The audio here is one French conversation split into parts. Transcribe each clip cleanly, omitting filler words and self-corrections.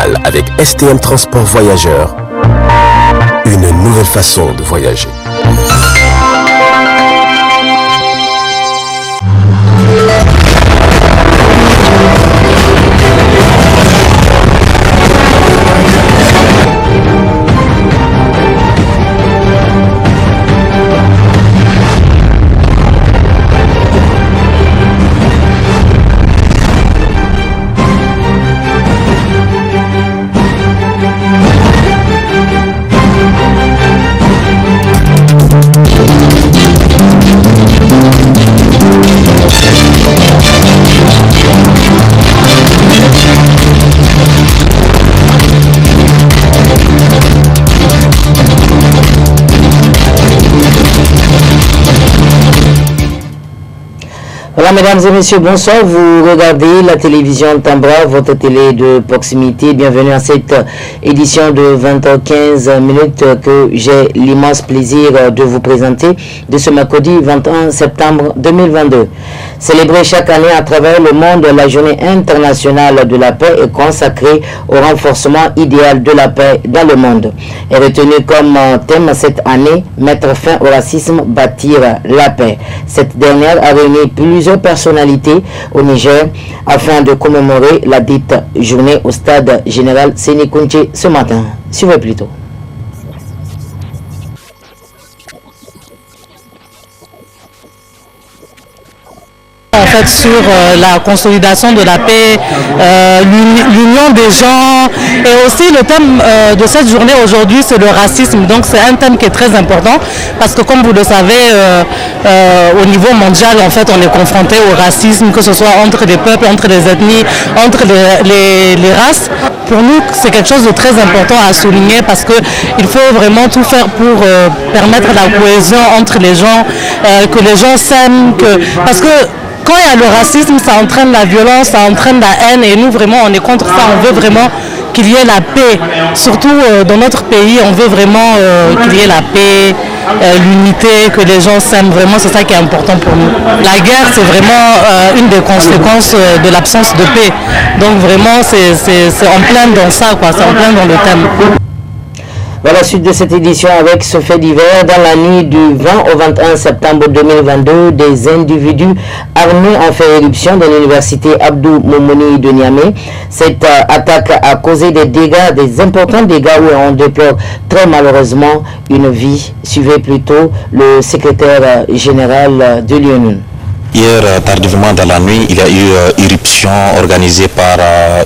internationale avec STM Transport Voyageurs. Une nouvelle façon de voyager. Voilà, mesdames et messieurs, bonsoir. Vous regardez la télévision Tambra, votre télé de proximité. Bienvenue à cette édition de 20h15 que j'ai l'immense plaisir de vous présenter de ce mercredi 21 septembre 2022. Célébrée chaque année à travers le monde, la journée internationale de la paix est consacrée au renforcement idéal de la paix dans le monde. Est retenue comme thème cette année, mettre fin au racisme, bâtir la paix. Cette dernière a réuni plusieurs personnalités au Niger afin de commémorer la dite journée au stade général Séné-Kountché ce matin. Suivez plutôt. En fait, sur la consolidation de la paix, l'union des gens, et aussi le thème de cette journée aujourd'hui, c'est le racisme. Donc c'est un thème qui est très important parce que, comme vous le savez, au niveau mondial, en fait, on est confronté au racisme, que ce soit entre les peuples, entre les ethnies, entre les races. Pour nous, c'est quelque chose de très important à souligner parce qu'il faut vraiment tout faire pour permettre la cohésion entre les gens, que les gens s'aiment, parce que quand il y a le racisme, ça entraîne la violence, ça entraîne la haine, et nous vraiment on est contre ça. On veut vraiment qu'il y ait la paix, surtout dans notre pays. On veut vraiment qu'il y ait la paix, l'unité, que les gens s'aiment. Vraiment, c'est ça qui est important pour nous. La guerre, c'est vraiment une des conséquences de l'absence de paix. Donc vraiment, c'est en plein dans ça, quoi. C'est en plein dans le thème. Voilà la suite de cette édition avec ce fait divers. Dans la nuit du 20 au 21 septembre 2022, des individus armés ont fait éruption dans l'université Abdou Moumouni de Niamey. Cette attaque a causé des dégâts, des importants dégâts où on déplore très malheureusement une vie. Suivez plutôt le secrétaire général de l'ONU. Hier, tardivement dans la nuit, il y a eu irruption organisée par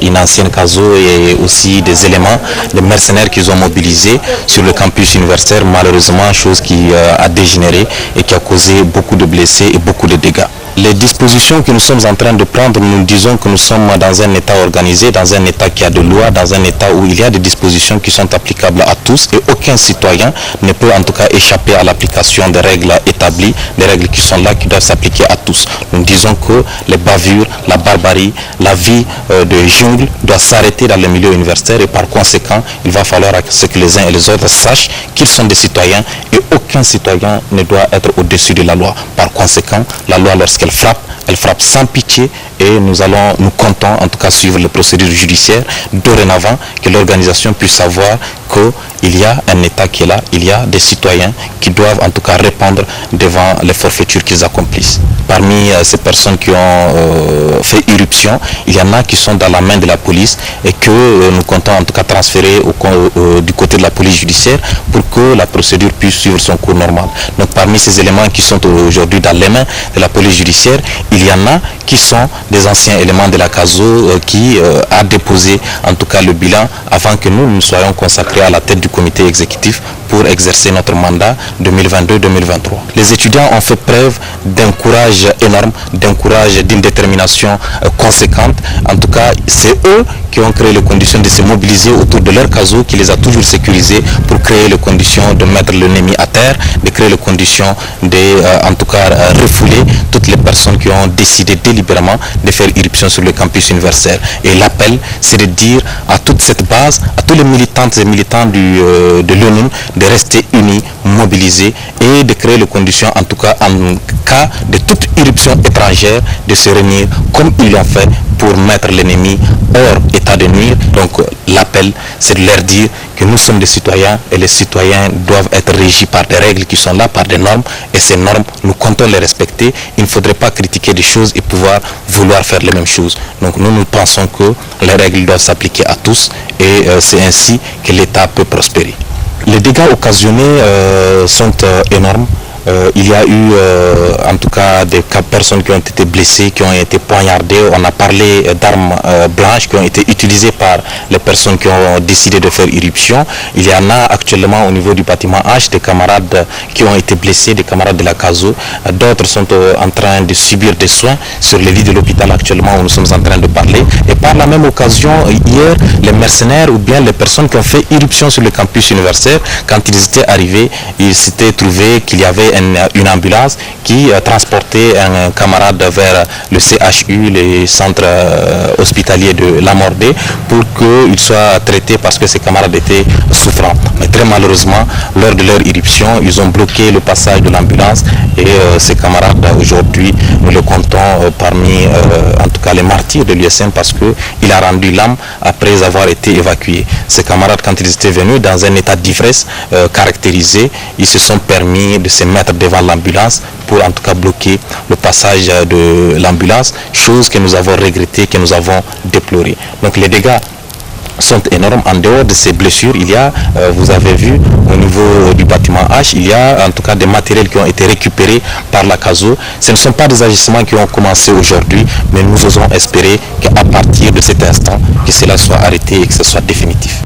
une ancienne CASO et aussi des éléments, des mercenaires qu'ils ont mobilisés sur le campus universitaire. Malheureusement, chose qui a dégénéré et qui a causé beaucoup de blessés et beaucoup de dégâts. Les dispositions que nous sommes en train de prendre, nous disons que nous sommes dans un État organisé, dans un État qui a de loi, dans un État où il y a des dispositions qui sont applicables à tous et aucun citoyen ne peut en tout cas échapper à l'application des règles établies, des règles qui sont là, qui doivent s'appliquer à tous. Nous disons que les bavures, la barbarie, la vie de jungle doit s'arrêter dans le milieu universitaire et par conséquent, il va falloir que les uns et les autres sachent qu'ils sont des citoyens et aucun citoyen ne doit être au-dessus de la loi. Par conséquent, la loi, lorsqu'elle frappe, elle frappe sans pitié et nous comptons en tout cas suivre les procédures judiciaires dorénavant, que l'organisation puisse savoir qu'il y a un État qui est là, il y a des citoyens qui doivent en tout cas répondre devant les forfaitures qu'ils accomplissent. Parmi ces personnes qui ont fait irruption, il y en a qui sont dans la main de la police et que nous comptons en tout cas transférer du côté de la police judiciaire pour que la procédure puisse suivre son cours normal. Donc parmi ces éléments qui sont aujourd'hui dans les mains de la police judiciaire, il y en a qui sont des anciens éléments de la CASO qui a déposé en tout cas le bilan avant que nous soyons consacrés à la tête du comité exécutif pour exercer notre mandat 2022-2023. Les étudiants ont fait preuve d'un courage énorme, d'un courage, d'une détermination conséquente. En tout cas, c'est eux qui ont créé les conditions de se mobiliser autour de leur CASO, qui les a toujours sécurisés pour créer les conditions de mettre l'ennemi à terre, de créer les conditions de, en tout cas, refouler toutes les personnes qui ont décidé délibérément de faire irruption sur le campus universitaire. Et l'appel, c'est de dire à toute cette base, à tous les militantes et militants temps de l'ONU de rester unis, mobilisés et de créer les conditions, en tout cas en cas de toute irruption étrangère, de se réunir comme ils l'ont fait pour mettre l'ennemi hors état de nuire. Donc l'appel, c'est de leur dire que nous sommes des citoyens et les citoyens doivent être régis par des règles qui sont là, par des normes, et ces normes, nous comptons les respecter. Il ne faudrait pas critiquer des choses et pouvoir vouloir faire les mêmes choses. Donc nous pensons que les règles doivent s'appliquer à tous et c'est ainsi que l'État peut prospérer. Les dégâts occasionnés sont énormes. Il y a eu en tout cas des personnes qui ont été blessées, qui ont été poignardées. On a parlé d'armes blanches qui ont été utilisées par les personnes qui ont décidé de faire irruption. Il y en a actuellement au niveau du bâtiment H des camarades qui ont été blessés, des camarades de la CASO. D'autres sont en train de subir des soins sur les lits de l'hôpital actuellement où nous sommes en train de parler. Et par la même occasion, hier, les mercenaires ou bien les personnes qui ont fait irruption sur le campus universitaire, quand ils étaient arrivés, ils s'étaient trouvés qu'il y avait une ambulance qui transportait un camarade vers le CHU, le centre hospitalier de Lamordé, pour qu'il soit traité parce que ses camarades étaient souffrants. Mais très malheureusement, lors de leur irruption, ils ont bloqué le passage de l'ambulance et ces camarades aujourd'hui, nous le comptons parmi en tout cas les martyrs de l'USM parce qu'il a rendu l'âme après avoir été évacué. Ces camarades, quand ils étaient venus dans un état d'ivresse caractérisé, ils se sont permis de se mettre devant l'ambulance pour en tout cas bloquer le passage de l'ambulance, chose que nous avons regrettée, que nous avons déplorée. Donc les dégâts sont énormes. En dehors de ces blessures, il y a, vous avez vu, au niveau du bâtiment H, il y a en tout cas des matériels qui ont été récupérés par la CASO. Ce ne sont pas des agissements qui ont commencé aujourd'hui, mais nous osons espérer qu'à partir de cet instant, que cela soit arrêté et que ce soit définitif.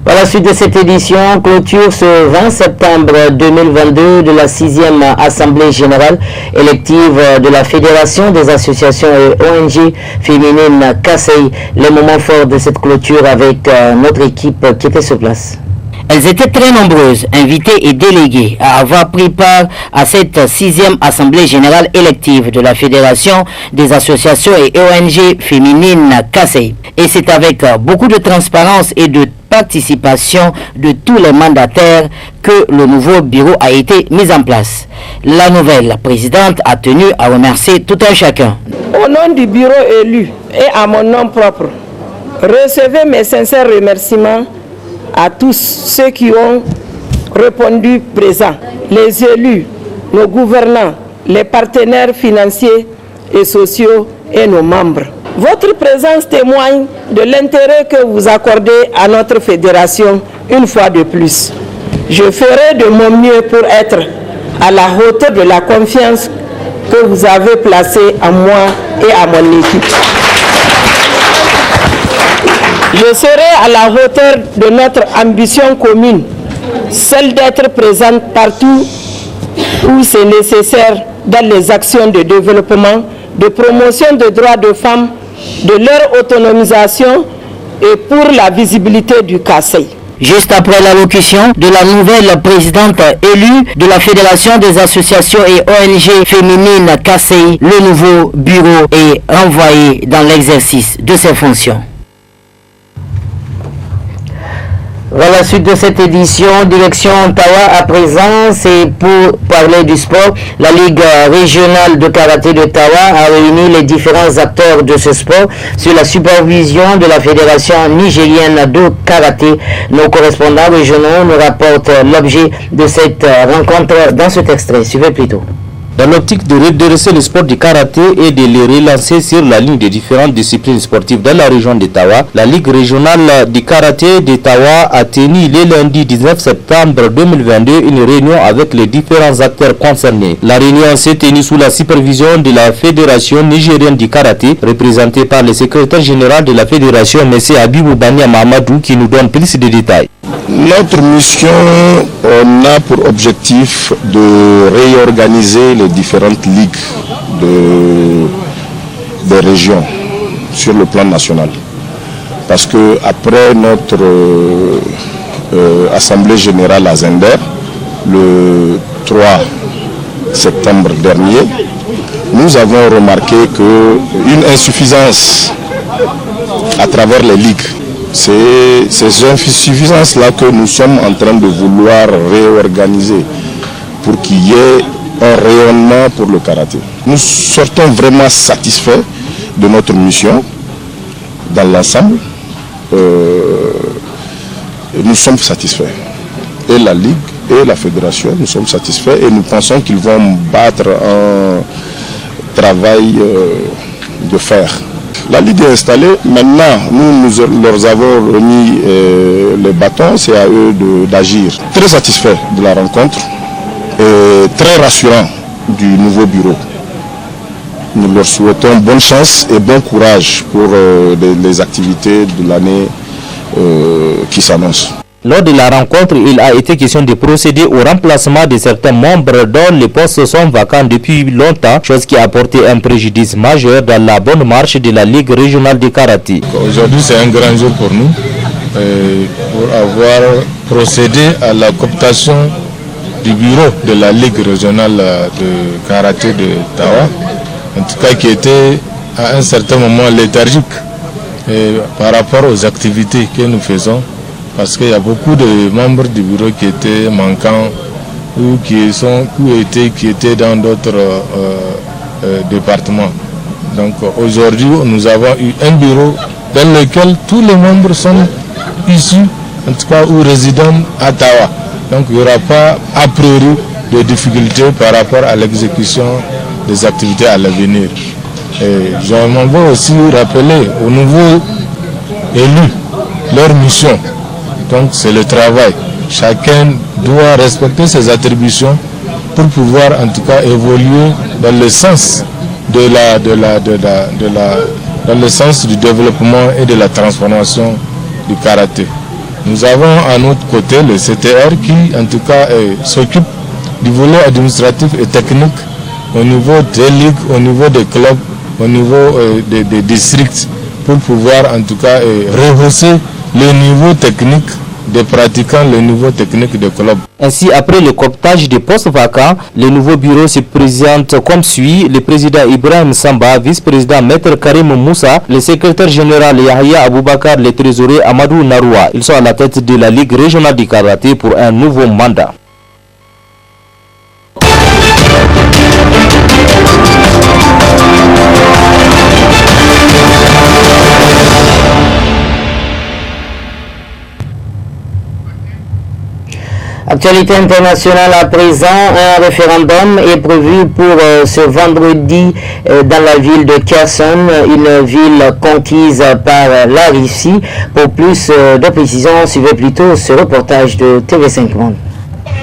À la suite de cette édition, clôture ce 20 septembre 2022 de la 6e Assemblée Générale élective de la Fédération des associations et ONG féminines CASEI. Les moments forts de cette clôture avec notre équipe qui était sur place. Elles étaient très nombreuses, invitées et déléguées, à avoir pris part à cette 6e Assemblée Générale élective de la Fédération des associations et ONG féminines CASEI. Et c'est avec beaucoup de transparence et de participation de tous les mandataires que le nouveau bureau a été mis en place. La nouvelle présidente a tenu à remercier tout un chacun. Au nom du bureau élu et à mon nom propre, recevez mes sincères remerciements à tous ceux qui ont répondu présents, les élus, nos gouvernants, les partenaires financiers et sociaux et nos membres. Votre présence témoigne de l'intérêt que vous accordez à notre fédération une fois de plus. Je ferai de mon mieux pour être à la hauteur de la confiance que vous avez placée en moi et à mon équipe. Je serai à la hauteur de notre ambition commune, celle d'être présente partout où c'est nécessaire dans les actions de développement, de promotion des droits des femmes, de leur autonomisation et pour la visibilité du CASEI. Juste après l'allocution de la nouvelle présidente élue de la Fédération des associations et ONG féminines CASEI, le nouveau bureau est renvoyé dans l'exercice de ses fonctions. À la suite de cette édition, direction Tawa à présent, c'est pour parler du sport. La Ligue régionale de karaté de Tawa a réuni les différents acteurs de ce sport sur la supervision de la Fédération nigérienne de karaté. Nos correspondants régionaux nous rapportent l'objet de cette rencontre dans cet extrait. Suivez plutôt. Dans l'optique de redresser le sport du karaté et de le relancer sur la ligne des différentes disciplines sportives dans la région d'Ottawa, la Ligue régionale du karaté d'Ottawa a tenu le lundi 19 septembre 2022 une réunion avec les différents acteurs concernés. La réunion s'est tenue sous la supervision de la Fédération nigérienne du karaté, représentée par le secrétaire général de la Fédération, M. Abibou Bania Mamadou, qui nous donne plus de détails. Notre mission, on a pour objectif de réorganiser les différentes ligues des régions sur le plan national. Parce que après notre assemblée générale à Zender, le 3 septembre dernier, nous avons remarqué qu'une insuffisance à travers les ligues C'est ces insuffisances-là que nous sommes en train de vouloir réorganiser pour qu'il y ait un rayonnement pour le karaté. Nous sortons vraiment satisfaits de notre mission dans l'ensemble. Nous sommes satisfaits. Et la Ligue et la Fédération, nous sommes satisfaits et nous pensons qu'ils vont battre un travail de fer. La Ligue est installée. Maintenant, nous leur avons remis les bâtons. C'est à eux d'agir. Très satisfaits de la rencontre et très rassurant du nouveau bureau. Nous leur souhaitons bonne chance et bon courage pour les activités de l'année qui s'annonce. Lors de la rencontre, il a été question de procéder au remplacement de certains membres dont les postes sont vacants depuis longtemps, chose qui a apporté un préjudice majeur dans la bonne marche de la Ligue régionale de karaté. Aujourd'hui, c'est un grand jour pour nous, pour avoir procédé à la cooptation du bureau de la Ligue régionale de karaté de Tawa, en tout cas qui était à un certain moment léthargique par rapport aux activités que nous faisons. Parce qu'il y a beaucoup de membres du bureau qui étaient manquants ou qui étaient dans d'autres départements. Donc aujourd'hui, nous avons eu un bureau dans lequel tous les membres sont issus, en tout cas, ou résidents à Tawa. Donc il n'y aura pas a priori de difficultés par rapport à l'exécution des activités à l'avenir. Je m'en aussi rappeler aux nouveaux élus leur mission. Donc c'est le travail. Chacun doit respecter ses attributions pour pouvoir en tout cas évoluer dans le sens dans le sens du développement et de la transformation du karaté. Nous avons à notre côté le CTR qui en tout cas s'occupe du volet administratif et technique au niveau des ligues, au niveau des clubs, au niveau des districts pour pouvoir en tout cas rehausser le niveau technique des pratiquants, le niveau technique des clubs. Ainsi, après le cooptage des postes vacants, le nouveau bureau se présente comme suit: le président Ibrahim Samba, vice-président Maître Karim Moussa, le secrétaire général Yahya Aboubakar, le trésorier Amadou Naroua. Ils sont à la tête de la Ligue régionale du karaté pour un nouveau mandat. Actualité internationale à présent, un référendum est prévu pour ce vendredi dans la ville de Kherson, une ville conquise par la Russie. Pour plus de précisions, suivez plutôt ce reportage de TV5 Monde.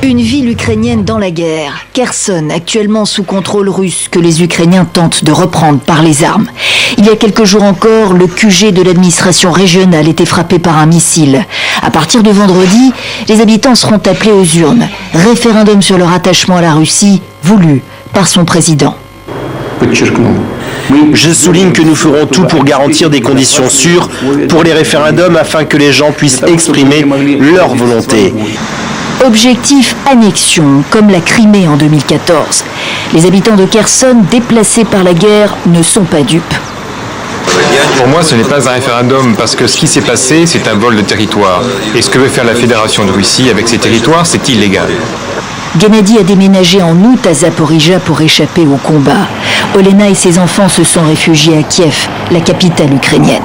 Une ville ukrainienne dans la guerre, Kherson, actuellement sous contrôle russe, que les Ukrainiens tentent de reprendre par les armes. Il y a quelques jours encore, le QG de l'administration régionale était frappé par un missile. À partir de vendredi, les habitants seront appelés aux urnes. Référendum sur leur attachement à la Russie, voulu par son président. Je souligne que nous ferons tout pour garantir des conditions sûres pour les référendums afin que les gens puissent exprimer leur volonté. Objectif annexion, comme la Crimée en 2014. Les habitants de Kherson, déplacés par la guerre, ne sont pas dupes. Pour moi, ce n'est pas un référendum parce que ce qui s'est passé, c'est un vol de territoire. Et ce que veut faire la Fédération de Russie avec ces territoires, c'est illégal. Gennady a déménagé en août à Zaporizhzhia pour échapper au combat. Olena et ses enfants se sont réfugiés à Kiev, la capitale ukrainienne.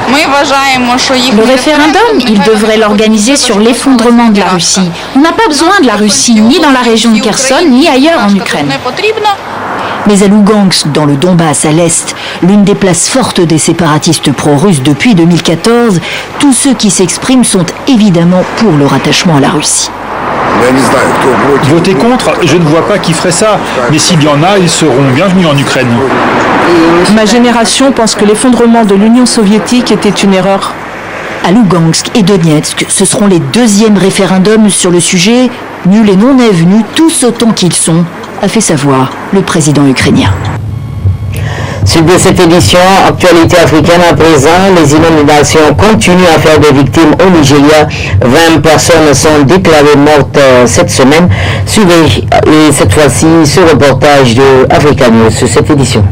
Le référendum, il devrait l'organiser sur l'effondrement de la Russie. On n'a pas besoin de la Russie, ni dans la région de Kherson, ni ailleurs en Ukraine. Mais à Lugansk, dans le Donbass à l'est, l'une des places fortes des séparatistes pro-russes depuis 2014, tous ceux qui s'expriment sont évidemment pour le rattachement à la Russie. Voter contre, je ne vois pas qui ferait ça, mais s'il y en a, ils seront bienvenus en Ukraine. Ma génération pense que l'effondrement de l'Union soviétique était une erreur. À Lugansk et Donetsk, ce seront les deuxièmes référendums sur le sujet. Nul et non est venu, tous autant qu'ils sont, a fait savoir le président ukrainien. Suite de cette édition, actualité africaine à présent, les inondations continuent à faire des victimes au Nigeria. 20 personnes sont déclarées mortes cette semaine. Suivez cette fois-ci ce reportage de Africa News sur cette édition.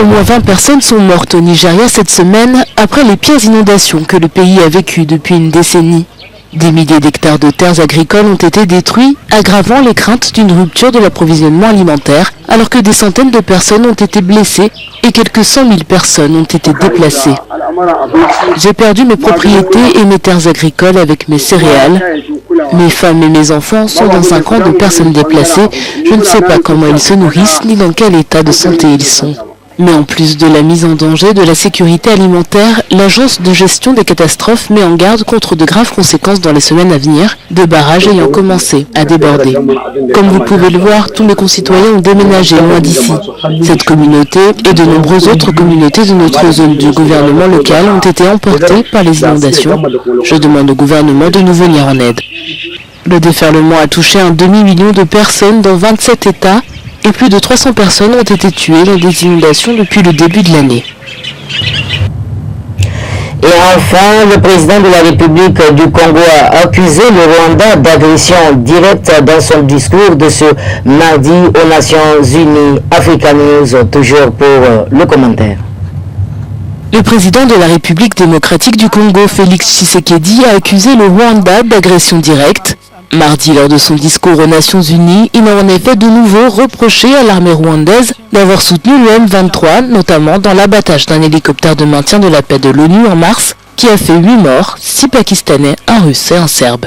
Au moins 20 personnes sont mortes au Nigeria cette semaine après les pires inondations que le pays a vécues depuis une décennie. Des milliers d'hectares de terres agricoles ont été détruits, aggravant les craintes d'une rupture de l'approvisionnement alimentaire, alors que des centaines de personnes ont été blessées et quelques 100 000 personnes ont été déplacées. J'ai perdu mes propriétés et mes terres agricoles avec mes céréales. Mes femmes et mes enfants sont dans un camp de personnes déplacées. Je ne sais pas comment ils se nourrissent ni dans quel état de santé ils sont. Mais en plus de la mise en danger de la sécurité alimentaire, l'Agence de gestion des catastrophes met en garde contre de graves conséquences dans les semaines à venir, de barrages ayant commencé à déborder. Comme vous pouvez le voir, tous mes concitoyens ont déménagé loin d'ici. Cette communauté et de nombreuses autres communautés de notre zone du gouvernement local ont été emportées par les inondations. Je demande au gouvernement de nous venir en aide. Le déferlement a touché un demi-million de personnes dans 27 États et plus de 300 personnes ont été tuées dans des inondations depuis le début de l'année. Et enfin, le président de la République du Congo a accusé le Rwanda d'agression directe dans son discours de ce mardi aux Nations Unies. Africa News, toujours pour le commentaire. Le président de la République démocratique du Congo, Félix Tshisekedi, a accusé le Rwanda d'agression directe. Mardi, lors de son discours aux Nations Unies, il a en effet de nouveau reproché à l'armée rwandaise d'avoir soutenu le M23, notamment dans l'abattage d'un hélicoptère de maintien de la paix de l'ONU en mars, qui a fait 8 morts, 6 Pakistanais, un Russe et un Serbe.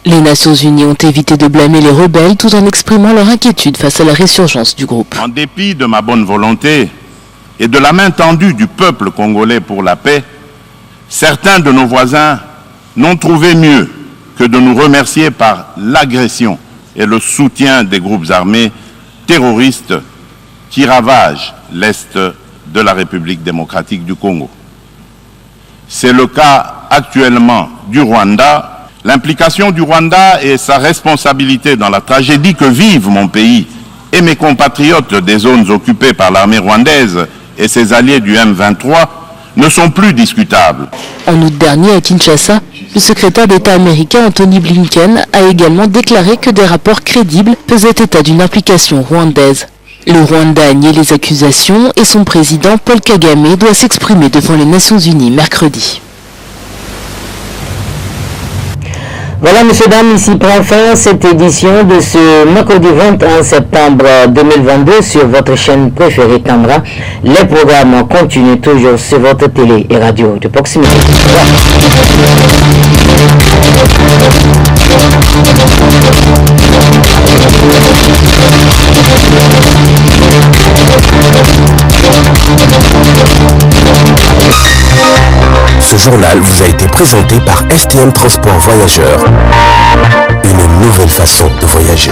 Les Nations Unies ont évité de blâmer les rebelles tout en exprimant leur inquiétude face à la résurgence du groupe. En dépit de ma bonne volonté et de la main tendue du peuple congolais pour la paix, certains de nos voisins n'ont trouvé mieux que de nous remercier par l'agression et le soutien des groupes armés terroristes qui ravagent l'Est de la République démocratique du Congo. C'est le cas actuellement du Rwanda. L'implication du Rwanda et sa responsabilité dans la tragédie que vivent mon pays et mes compatriotes des zones occupées par l'armée rwandaise et ses alliés du M23 ne sont plus discutables. En août dernier, à Kinshasa, le secrétaire d'État américain Anthony Blinken a également déclaré que des rapports crédibles faisaient état d'une implication rwandaise. Le Rwanda a nié les accusations et son président Paul Kagame doit s'exprimer devant les Nations Unies mercredi. Voilà, messieurs, dames, ici prend fin cette édition de ce mercredi 21 septembre 2022 sur votre chaîne préférée Tambra. Les programmes continuent toujours sur votre télé et radio de proximité. Ce journal vous a été présenté par STM Transport Voyageurs. Une nouvelle façon de voyager.